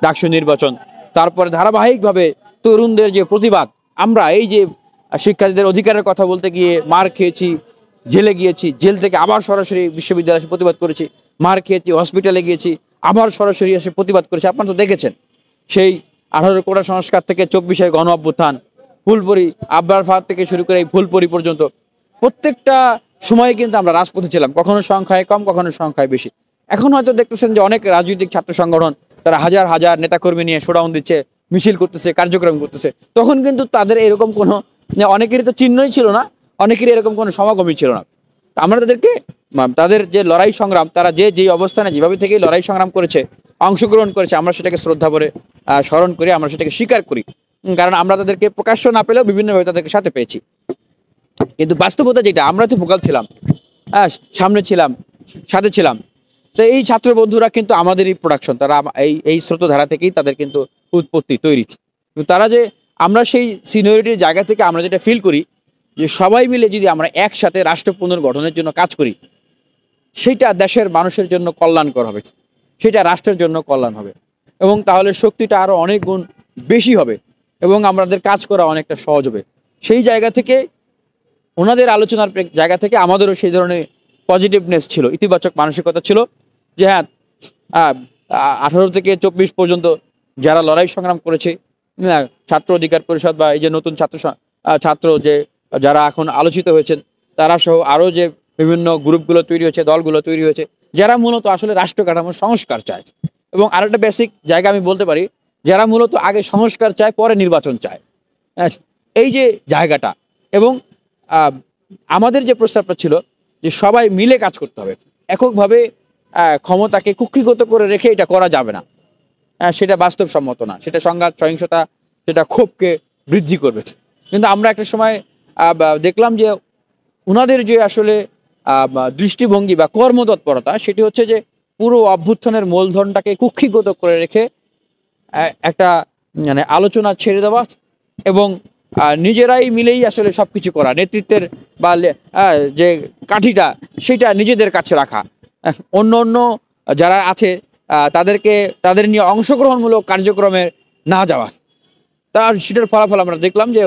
ডাকসু নির্বাচন, তারপরে ধারাবাহিকভাবে তরুণদের যে প্রতিবাদ, আমরা এই যে শিক্ষার্থীদের অধিকারের কথা বলতে গিয়ে মার খেয়েছি, জেলে গিয়েছি, জেল থেকে আবার সরাসরি বিশ্ববিদ্যালয়ে এসে প্রতিবাদ করেছি, মার খেয়েছি, হসপিটালে গিয়েছি, আবার সরাসরি এসে প্রতিবাদ করেছি। আপনারা তো দেখেছেন সেই 18 কোটা সংস্কার থেকে 24-এর গণ অভ্যুত্থান, ফুলপুরি আবরার ফাহাদ থেকে শুরু করে এই ফুলপুরি পর্যন্ত প্রত্যেকটা সময়ে কিন্তু আমরা রাজপথে ছিলাম, কখনো সংখ্যায় কম, কখনো সংখ্যায় বেশি। এখন হয়তো দেখতেছেন যে অনেক রাজনৈতিক ছাত্র সংগঠন তারা হাজার হাজার নেতাকর্মী নিয়ে শোডাউন দিচ্ছে, মিছিল করতেছে, কার্যক্রম করতেছে। তখন কিন্তু তাদের এরকম কোনো, অনেকেরই তো চিহ্নই ছিল না, অনেকেরই এরকম কোনো সমাগমই ছিল না। আমরা তাদেরকে তাদের যে লড়াই সংগ্রাম, তারা যে অবস্থানে যেভাবে থেকেই লড়াই সংগ্রাম করেছে, অংশগ্রহণ করেছে, আমরা সেটাকে শ্রদ্ধা করে স্মরণ করি, আমরা সেটাকে স্বীকার করি। কারণ আমরা তাদেরকে প্রকাশ্য না পেলেও বিভিন্নভাবে তাদেরকে সাথে পেয়েছি। কিন্তু বাস্তবতা যেটা, আমরা তো ভোকাল ছিলাম, হ্যাঁ, সামনে ছিলাম, সাথে ছিলাম। তো এই ছাত্র বন্ধুরা কিন্তু আমাদেরই প্রোডাকশন, তারা এই স্রোতধারা থেকেই তাদের কিন্তু উৎপত্তি তৈরি। তারা যে, আমরা সেই সিনিয়রিটির জায়গা থেকে আমরা যেটা ফিল করি যে সবাই মিলে যদি আমরা একসাথে রাষ্ট্র পুনর্গঠনের জন্য কাজ করি, সেটা দেশের মানুষের জন্য কল্যাণকর হবে, সেটা রাষ্ট্রের জন্য কল্যাণ হবে, এবং তাহলে শক্তিটা আরো অনেক গুণ বেশি হবে এবং আমাদের কাজ করা অনেকটা সহজ হবে। সেই জায়গা থেকে, ওনাদের আলোচনার জায়গা থেকে আমাদেরও সেই ধরনের পজিটিভনেস ছিল, ইতিবাচক মানসিকতা ছিল যে হ্যাঁ, 18 থেকে 24 পর্যন্ত যারা লড়াই সংগ্রাম করেছে, ছাত্র অধিকার পরিষদ বা এই যে নতুন ছাত্র যে যারা এখন আলোচিত হয়েছেন, তারা সহ আরও যে বিভিন্ন গ্রুপগুলো তৈরি হয়েছে, দলগুলো তৈরি হয়েছে, যারা মূলত আসলে রাষ্ট্র কাঠামোর সংস্কার চায়। এবং আরেকটা বেসিক জায়গা আমি বলতে পারি, যারা মূলত আগে সংস্কার চায়, পরে নির্বাচন চায়, এই যে জায়গাটা। এবং আমাদের যে প্রস্তাবটা ছিল যে সবাই মিলে কাজ করতে হবে, এককভাবে ক্ষমতাকে কুক্ষিগত করে রেখে এটা করা যাবে না, সেটা বাস্তবসম্মত না, সেটা সংঘাত, সহিংসতা, সেটা ক্ষোভকে বৃদ্ধি করবে। কিন্তু আমরা একটা সময় দেখলাম যে ওনাদের যে আসলে দৃষ্টিভঙ্গি বা কর্মতৎপরতা, সেটি হচ্ছে যে পুরো অভ্যুত্থানের মূলধনটাকে কুক্ষিগত করে রেখে একটা মানে আলোচনা ছেড়ে দেওয়া এবং নিজেরাই মিলেই আসলে সব কিছু করা, নেতৃত্বের বা যে কাঠিটা সেটা নিজেদের কাছে রাখা, অন্য অন্য যারা আছে তাদের নিয়ে অংশগ্রহণমূলক কার্যক্রমে না যাওয়া। তার সেটার ফলাফল আমরা দেখলাম যে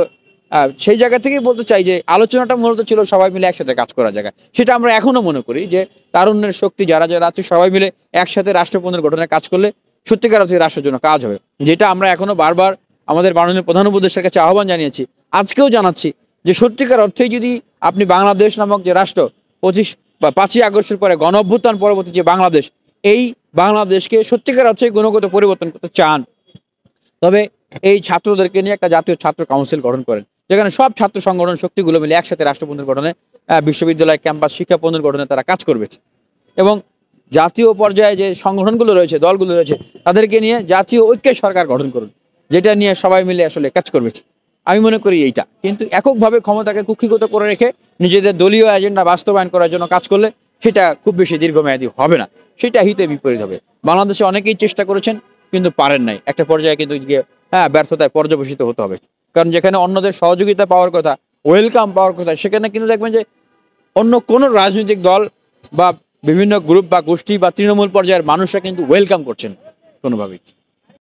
সেই জায়গা থেকেই বলতে চাই যে আলোচনাটা মূলত ছিল সবাই মিলে একসাথে কাজ করার জায়গা। সেটা আমরা এখনো মনে করি যে তারুণ্যের শক্তি যারা যারা আছে, সবাই মিলে একসাথে রাষ্ট্র পুনর্গঠনের কাজ করলে সত্যিকার অর্থে রাষ্ট্রের জন্য কাজ হবে, যেটা আমরা এখনো বারবার আমাদের মাননীয় প্রধান উপদেষ্টার কাছে আহ্বান জানিয়েছি, আজকেও জানাচ্ছি যে সত্যিকার অর্থেই যদি আপনি বাংলাদেশ নামক যে রাষ্ট্র 5ই আগস্টের পরে গণ অভ্যুত্থান পরবর্তী যে বাংলাদেশ, এই বাংলাদেশকে সত্যিকার অর্থে গুণগত পরিবর্তন করতে চান, তবে এই ছাত্রদেরকে নিয়ে একটা জাতীয় ছাত্র কাউন্সিল গঠন করেন, যেখানে সব ছাত্র সংগঠন শক্তিগুলো মিলে একসাথে রাষ্ট্র পুনর্গঠনে, বিশ্ববিদ্যালয় ক্যাম্পাস শিক্ষা পুনর্গঠনে তারা কাজ করবে। এবং জাতীয় পর্যায়ে যে সংগঠনগুলো রয়েছে, দলগুলো রয়েছে, তাদেরকে নিয়ে জাতীয় ঐক্যের সরকার গঠন করুন, যেটা নিয়ে সবাই মিলে আসলে কাজ করবে। আমি মনে করি এইটা, কিন্তু এককভাবে ক্ষমতাকে কুক্ষিগত করে রেখে নিজেদের দলীয় এজেন্ডা বাস্তবায়ন করার জন্য কাজ করলে সেটা খুব বেশি দীর্ঘমেয়াদী হবে না, সেটা হিতে বিপরীত হবে। বাংলাদেশে অনেকেই চেষ্টা করেছেন কিন্তু পারেন নাই, একটা পর্যায়ে কিন্তু ব্যর্থতায় পর্যবসিত হতে হবে। কারণ যেখানে অন্যদের সহযোগিতা পাওয়ার কথা, ওয়েলকাম পাওয়ার কথা, সেখানে কিন্তু দেখবেন যে অন্য কোনো রাজনৈতিক দল বা বিভিন্ন গ্রুপ বা গোষ্ঠী বা তৃণমূল পর্যায়ের মানুষরা কিন্তু ওয়েলকাম করছেন কোনোভাবেই।